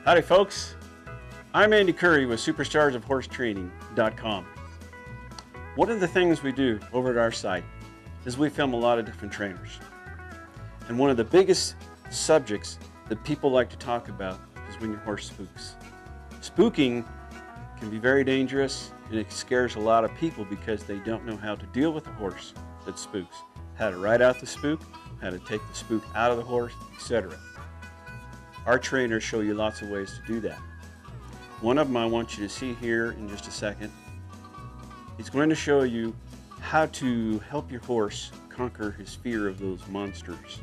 Howdy folks, I'm Andy Curry with SuperstarsOfHorseTraining.com. One of the things we do over at our site is we film a lot of different trainers. And one of the biggest subjects that people like to talk about is when your horse spooks. Spooking can be very dangerous and it scares a lot of people because they don't know how to deal with a horse that spooks. How to ride out the spook, how to take the spook out of the horse, etc. Our trainers show you lots of ways to do that. One of them I want you to see here in just a second. It's going to show you how to help your horse conquer his fear of those monsters.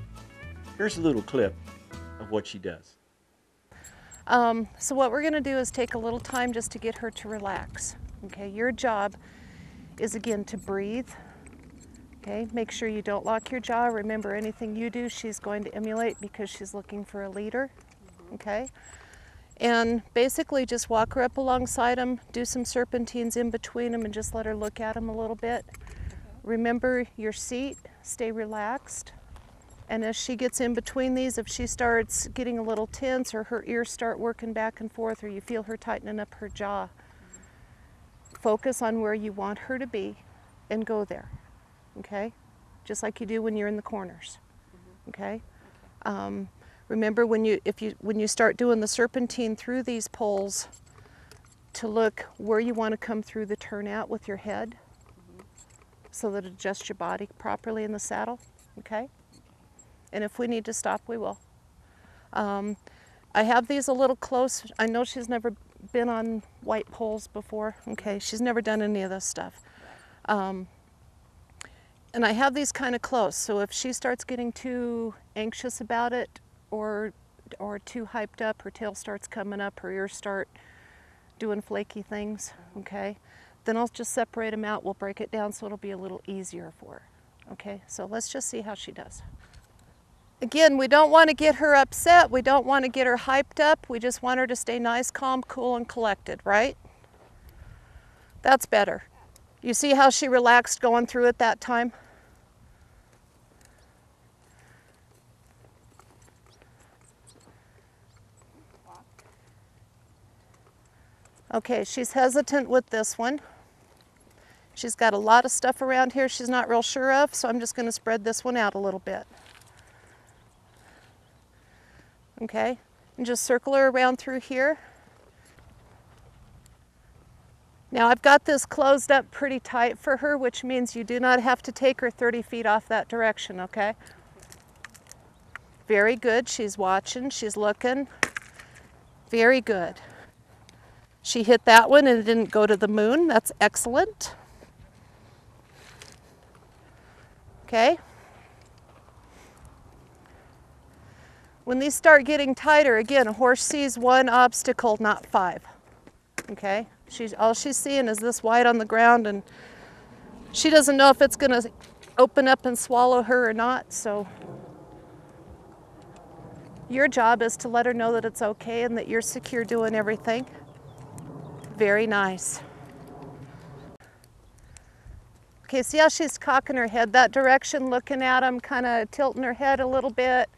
Here's a little clip of what she does. So what we're going to do is take a little time just to get her to relax. Okay, your job is again to breathe. Okay, make sure you don't lock your jaw. Remember, anything you do, she's going to emulate because she's looking for a leader. Okay, and basically just walk her up alongside them, do some serpentines in between them, and just let her look at them a little bit. Remember your seat, stay relaxed. And as she gets in between these, if she starts getting a little tense or her ears start working back and forth or you feel her tightening up her jaw, focus on where you want her to be and go there, okay? Just like you do when you're in the corners, okay? Remember when you start doing the serpentine through these poles, to look where you want to come through the turnout with your head so that it adjusts your body properly in the saddle, okay? And if we need to stop, we will. I have these a little close. I know she's never been on white poles before, okay? She's never done any of this stuff. And I have these kind of close, so if she starts getting too anxious about it, or too hyped up, her tail starts coming up, her ears start doing flaky things, okay? Then I'll just separate them out, we'll break it down so it'll be a little easier for her, okay? So let's just see how she does. Again, we don't want to get her upset, we don't want to get her hyped up, we just want her to stay nice, calm, cool, and collected, right? That's better. You see how she relaxed going through it that time? Okay, she's hesitant with this one. She's got a lot of stuff around here she's not real sure of, so I'm just going to spread this one out a little bit. Okay, and just circle her around through here. Now I've got this closed up pretty tight for her, which means you do not have to take her 30 feet off that direction, okay? Very good, she's watching, she's looking. Very good. She hit that one and it didn't go to the moon. That's excellent. Okay. When these start getting tighter, again, a horse sees one obstacle, not five. Okay. All she's seeing is this white on the ground, and she doesn't know if it's going to open up and swallow her or not. So your job is to let her know that it's okay and that you're secure doing everything. Very nice. Okay, see how she's cocking her head that direction, looking at him, kind of tilting her head a little bit.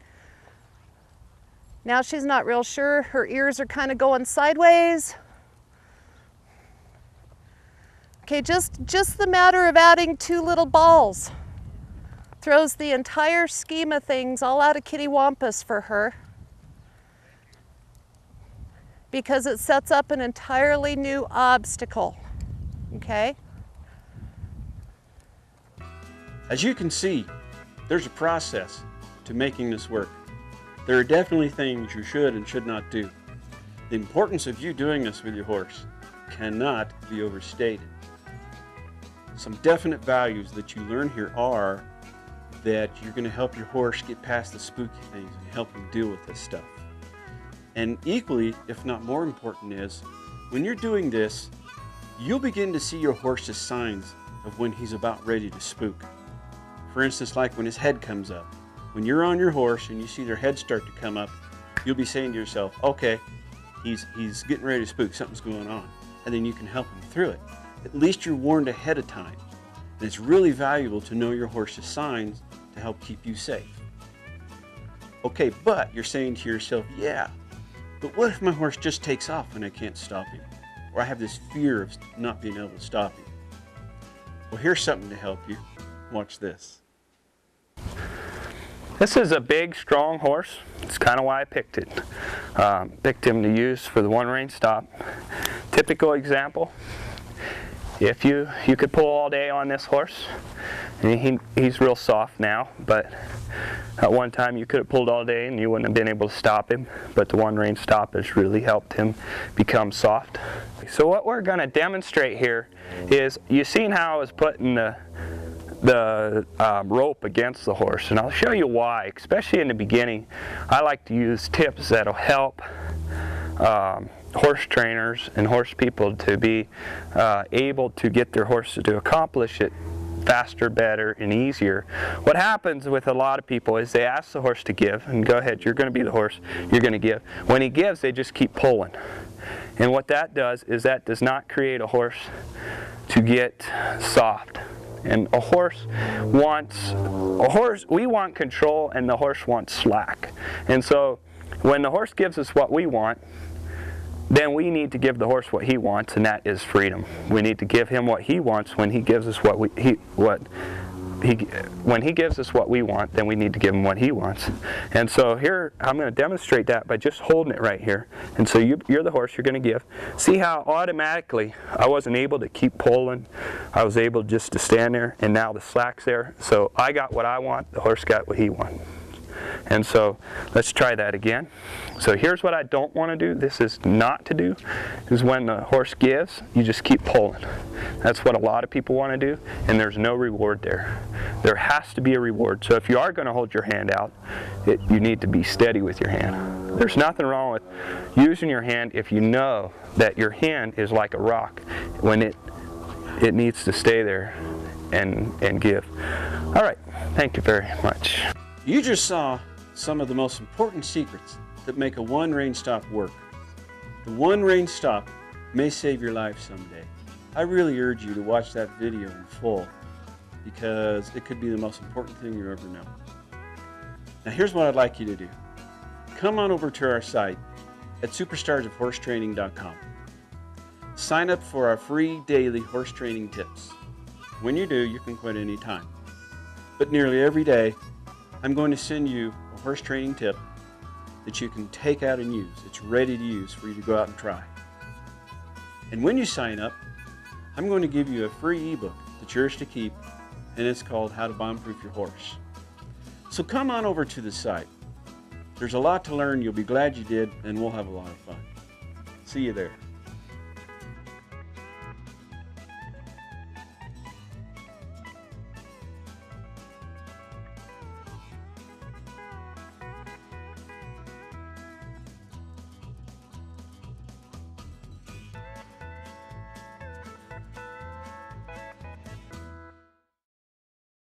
Now she's not real sure. Her ears are kind of going sideways. Okay, just the matter of adding 2 little balls throws the entire scheme of things all out of kittywampus for her, because it sets up an entirely new obstacle, okay? As you can see, there's a process to making this work. There are definitely things you should and should not do. The importance of you doing this with your horse cannot be overstated. Some definite values that you learn here are that you're going to help your horse get past the spooky things and help him deal with this stuff. And equally, if not more important, is when you're doing this, you'll begin to see your horse's signs of when he's about ready to spook. For instance, like when his head comes up. When you're on your horse and you see their head start to come up, you'll be saying to yourself, okay, he's getting ready to spook, something's going on. And then you can help him through it. At least you're warned ahead of time. And it's really valuable to know your horse's signs to help keep you safe. Okay, but you're saying to yourself, yeah, But what if my horse just takes off and I can't stop him? Or I have this fear of not being able to stop him? Well, here's something to help you. Watch this. This is a big, strong horse. It's kind of why I picked it. Picked him to use for the one range stop. Typical example. If you could pull all day on this horse, and he's real soft now, but at one time you could have pulled all day and you wouldn't have been able to stop him, but the one range stop has really helped him become soft. So what we're going to demonstrate here is, you've seen how I was putting the rope against the horse, and I'll show you why. Especially in the beginning, I like to use tips that'll help horse trainers and horse people to be able to get their horses to accomplish it faster, better, and easier. What happens with a lot of people is they ask the horse to give, and go ahead, you're going to be the horse, you're going to give. When he gives, they just keep pulling. And what that does is that does not create a horse to get soft. And we want control, and the horse wants slack. And so when the horse gives us what we want, then we need to give the horse what he wants, and that is freedom. We need to give him what he wants. When he gives us what when he gives us what we want, then we need to give him what he wants. And so here, I'm going to demonstrate that by just holding it right here. And so you're the horse, you're going to give. See how automatically I wasn't able to keep pulling. I was able just to stand there, and now the slack's there. So I got what I want, the horse got what he wants. And so let's try that again. So here's what I don't want to do. This is not to do, is when the horse gives, you just keep pulling. That's what a lot of people want to do, and there's no reward there. There has to be a reward. So if you are going to hold your hand out, you need to be steady with your hand. There's nothing wrong with using your hand if you know that your hand is like a rock when it needs to stay there and give. All right, thank you very much. You just saw some of the most important secrets that make a one range stop work. The one range stop may save your life someday. I really urge you to watch that video in full, because it could be the most important thing you ever know. Now here's what I'd like you to do. Come on over to our site at superstarsofhorsetraining.com. Sign up for our free daily horse training tips. When you do, you can quit anytime. But nearly every day, I'm going to send you a horse training tip that you can take out and use. It's ready to use for you to go out and try. And when you sign up, I'm going to give you a free ebook that's yours to keep, and it's called How to Bomb-Proof Your Horse. So come on over to the site. There's a lot to learn. You'll be glad you did, and we'll have a lot of fun. See you there.